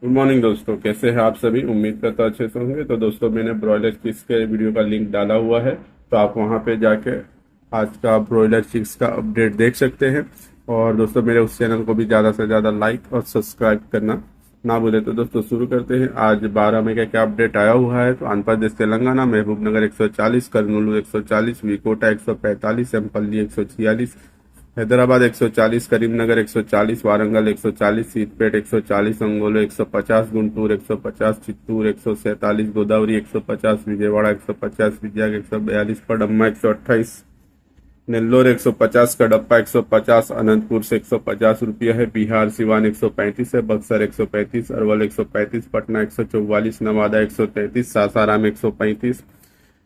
Good morning दोस्तों, कैसे हैं आप सभी। उम्मीद करता अच्छे से होंगे। तो दोस्तों, मैंने ब्रॉयलर चिक्स के वीडियो का लिंक डाला हुआ है, तो आप वहां पे जाके आज का ब्रॉयलर चिक्स का अपडेट देख सकते हैं। और दोस्तों, मेरे उस चैनल को भी ज़्यादा से ज़्यादा लाइक और सब्सक्राइब करना ना भूले। तो दोस्तों, शुरू करते हैं। आज 12 मई का क्या अपडेट आया हुआ है। तो आंध्र प्रदेश तेलंगाना महबूबनगर 140, कर्नूलू 140, विकोटा 145, एम्पल्ली 146, हैदराबाद 140, करीमनगर 140, वारंगल 140, सीतपेट 140, अंगोलो 150, गुंटूर 150, चित्तूर 147, गोदावरी 150, विजयवाड़ा 150, विजयग 142, पडम्मा 128, नेल्लोर 150, कडप्पा 150, अनंतपुर से 150 रुपया है। बिहार सिवान 135 है, बक्सर 135, अरवल 135, पटना 144, नवादा 133, सासाराम 135,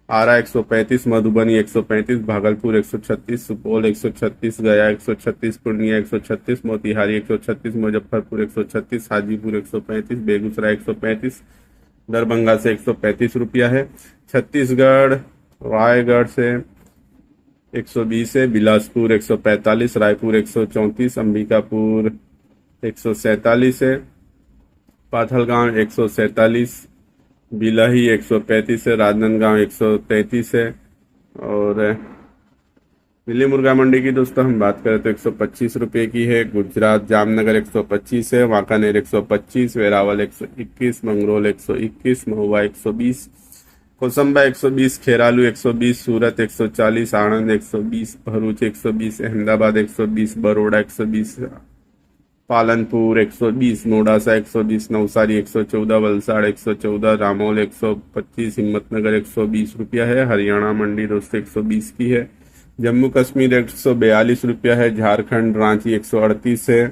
आरा 135, मधुबनी 135, भागलपुर 136, सुपौल 136, गया 136, पूर्णिया 136, मोतिहारी 136, मुजफ्फरपुर 136, हाजीपुर 135, बेगूसराय 135, दरभंगा से 135 रुपया है। छत्तीसगढ़ रायगढ़ से 120 है, बिलासपुर 145, रायपुर 134, अंबिकापुर 147 है, पाथलगांव 147, बिलाही 135 है, राजनांदगांव 133 है। और दिल्ली मुर्गा मंडी की दोस्तों हम बात करें तो 125 रुपये की है। गुजरात जामनगर 125 है, वांकानेर 125, वेरावल 121, मंगरोल 121, महुआ 120, कोसंबा 120, खेरालू 120, सूरत 140, आणंद 120, भरूच 120, अहमदाबाद 120, बरोड़ा 120, पालनपुर 120, मोडासा 120, नवसारी 114, वलसाड़ 114, रामोल 125, हिम्मतनगर 120 रुपया है। हरियाणा मंडी दोस्तों 120 की है। जम्मू कश्मीर 142 रुपया है। झारखंड रांची 138 है,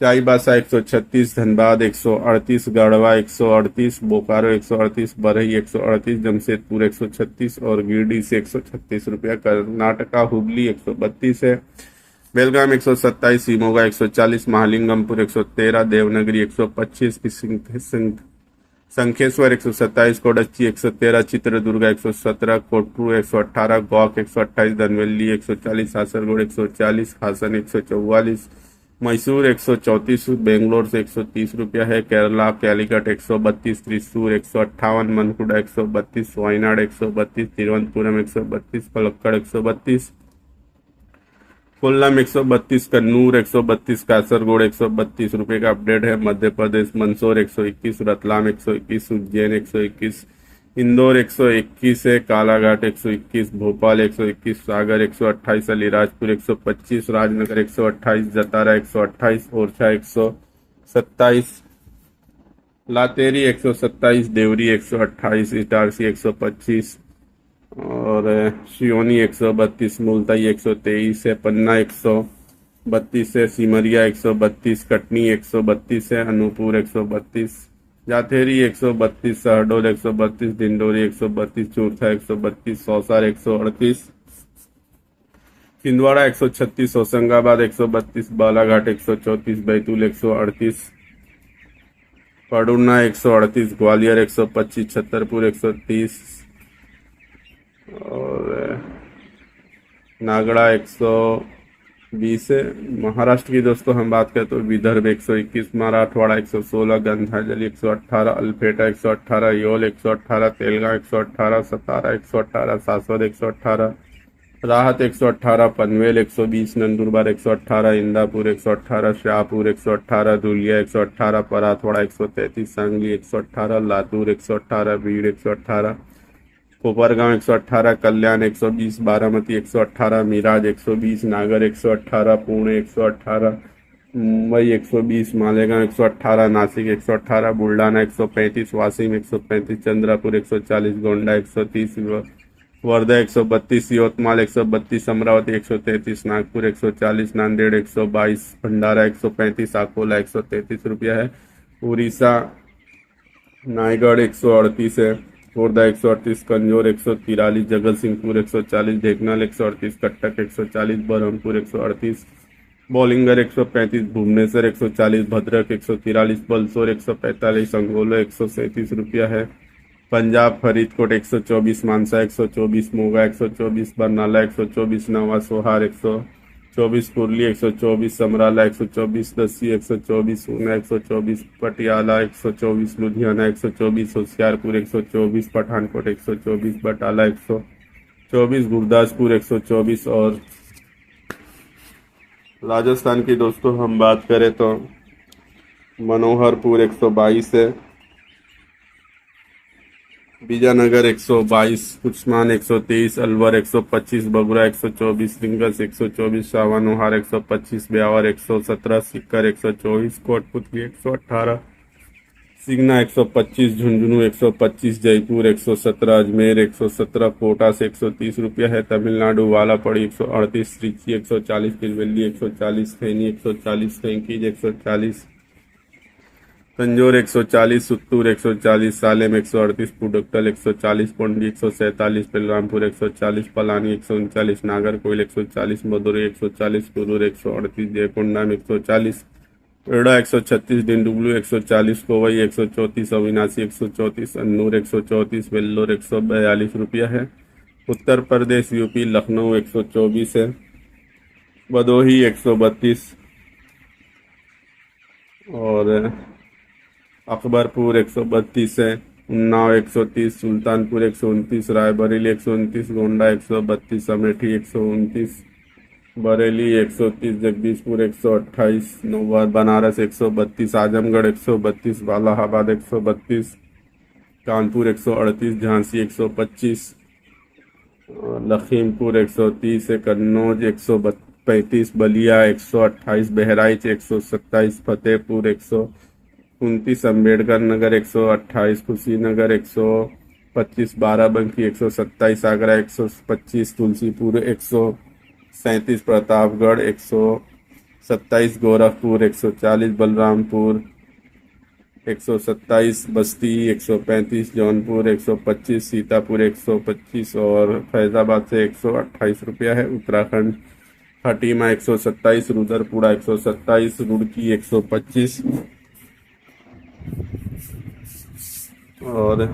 चाईबासा 136, धनबाद 138, गढ़वा 138, बोकारो 138, बरही 138, जमशेदपुर 136 और गिरडी से 136 रुपया। कर्नाटका हुबली 132 है, बेलगाम 127, शिमोगा 140, महालिंगमपुर 113, देवनगरी 125, संखेश्वर 127, कोडच्ची 113, चित्रदुर्ग 117, कोटरू 118, गौक 128, धनवेली 140, कासरगोड 140, हासन 144, मैसूर 134, बेंगलोर से 130 रुपया है। केरला कैलीकट 132, त्रिशूर 158, मनकुडा 132, वायनाड 132, तिरुवनंतपुरम 132, पलक्कड़ 132, कोल्लम 132, कन्नूर 132, कासरगोड 132 रुपये का अपडेट है। मध्य प्रदेश मंदसौर 121, रतलाम 121, उज्जैन 121, इंदौर 121 है, कालाघाट 121, भोपाल 121, सागर 128, अलीराजपुर 125, राजनगर 128, जतारा 128, ओरछा 127, लातेरी 127, देवरी 128, इटारसी 125 और सियोनी 132, मुल्ताई 123 है, पन्ना 132 है, सिमरिया 132, कटनी 132 है, अनूपपुर 132, जाथेरी 132, शहडोल 132, डिंडोरी 132, चूरथा 132, सौसार 138, छिंदवाड़ा 136, होशंगाबाद 132, बालाघाट 134, बैतूल 138, पडुना 138, ग्वालियर 125, छतरपुर 130 और नागड़ा 120 है। महाराष्ट्र की दोस्तों हम बात करें तो विदर्भ 121, मराठवाड़ा 116, गंधाजली 118, अल्फेटा 118, योल 118, तेलंगाना 118, सतारा 118, सासवद 118, राहत 118, पनवेल 120, नंदुरबार 118, इंदापुर 118, शाहपुर 118, धुलिया 118, पराथवाड़ा 133, सांगली 118, लातूर 118, बीड़ 118, कोपरगांव 118, कल्याण 120, बारामती 118, मिराज 120, नागर 118, पुणे 118, मुंबई 120, मालेगांव 118, नासिक 118, बुलढाणा 135, वाशिम 135, चंद्रपुर 140, गोंडा 130, वर्धा 132, यवतमाल 132, अमरावती 133, नागपुर 140, नांदेड़ 122, भंडारा 135, अकोला 133 रुपया है। उड़ीसा नायगढ़ 138 है, खोर्धा 138, कंजौर 143, जगत सिंहपुर 140, ढेकनाल 138, कटक 140, बरहमपुर 138, बोलिंगर 135, भुवनेश्वर 140, भद्रक 143, बलसोर 145, अंगोलो 137 रुपया है। पंजाब फरीदकोट 124, मानसा 124, मोगा 124, बरनाला 124, नवा सोहार 24 कुरली 124, समराला 124, दसी 124, ऊना 124, पटियाला 124, लुधियाना 124, होशियारपुर 124, पठानकोट 124, बटाला 124, गुरदासपुर 124 और राजस्थान की दोस्तों हम बात करें तो मनोहरपुर 122 है, बीजानगर 122, कुचमान 123, अलवर 125, बगुरा 124, रिंगस 124, शावानोहार 125, ब्यावर 117, सीकर 124, कोटपुतली 118, सिगना 125, झुंझुनू 125, जयपुर 117, अजमेर 117, कोटा से 130 रुपया है। तमिलनाडु वालापड़ी 138, त्रिची 140, तिरुवल्ली 140, थैनी 140, थैंकीज 140, तंजौर 140, सुत्तूर 140, सालेम 138, पुडुक्कल 140, पोंडी 147, बलरामपुर 140, पलानी 139, नागरकोइल 140, मदुरई 140, कुरूर 138, जयकोंडा 140, एड़ा 136, डिंडुगलू 140, कोवई 134, अविनाशी 134, अन्नूर 134, वेल्लोर 142 रुपया है। उत्तर प्रदेश यूपी लखनऊ 124 है, भदोही 132 और अकबरपुर 132 है, उन्नाव 130, सुल्तानपुर 129, रायबरेली 129, गोंडा 132, अमेठी 129, बरेली 130, जगदीशपुर 128, नौवर बनारस 132, आजमगढ़ 132, बालाहाबाद 132, कानपुर 138, झांसी 125, लखीमपुर 130 है, कन्नौज 135, बलिया 128, बहराइच 127, फतेहपुर 129, अम्बेडकर नगर 128, कुशीनगर 125, बाराबंकी 127, आगरा 125, तुलसीपुर 137, प्रतापगढ़ 127, गोरखपुर 140, बलरामपुर 127, बस्ती 135, जौनपुर 125, सीतापुर 125 और फैजाबाद से 128 रुपया है। उत्तराखंड खटीमा 127, रुद्रपुरा 127, रुड़की 125 और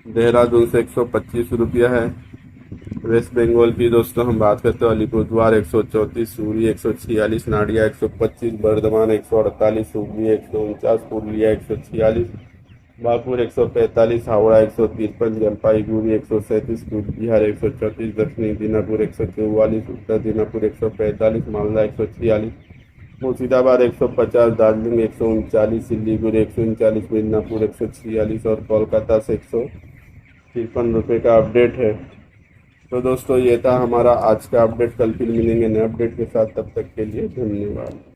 देहरादून से 125 रुपया है। वेस्ट बंगाल की दोस्तों हम बात करते हैं, अलीपुरद्वार 134, सूरी 146, नाडिया 125, बर्धमान 148, हुगली 149, पुरुलिया 146, बांकुर 145, हावड़ा 153, जलपाईगुड़ी 137, कूचबिहार 134, दक्षिणी दिनाजपुर 144, उत्तर दिनाजपुर 145, मालदा 146, मुर्शिदाबाद 150, दार्जिलिंग 139, सिलीगुड़ी 139, मिदनापुर 146 और कोलकाता से 153 रुपये का अपडेट है। तो दोस्तों ये था हमारा आज का अपडेट। कल फिर मिलेंगे नए अपडेट के साथ, तब तक के लिए धन्यवाद।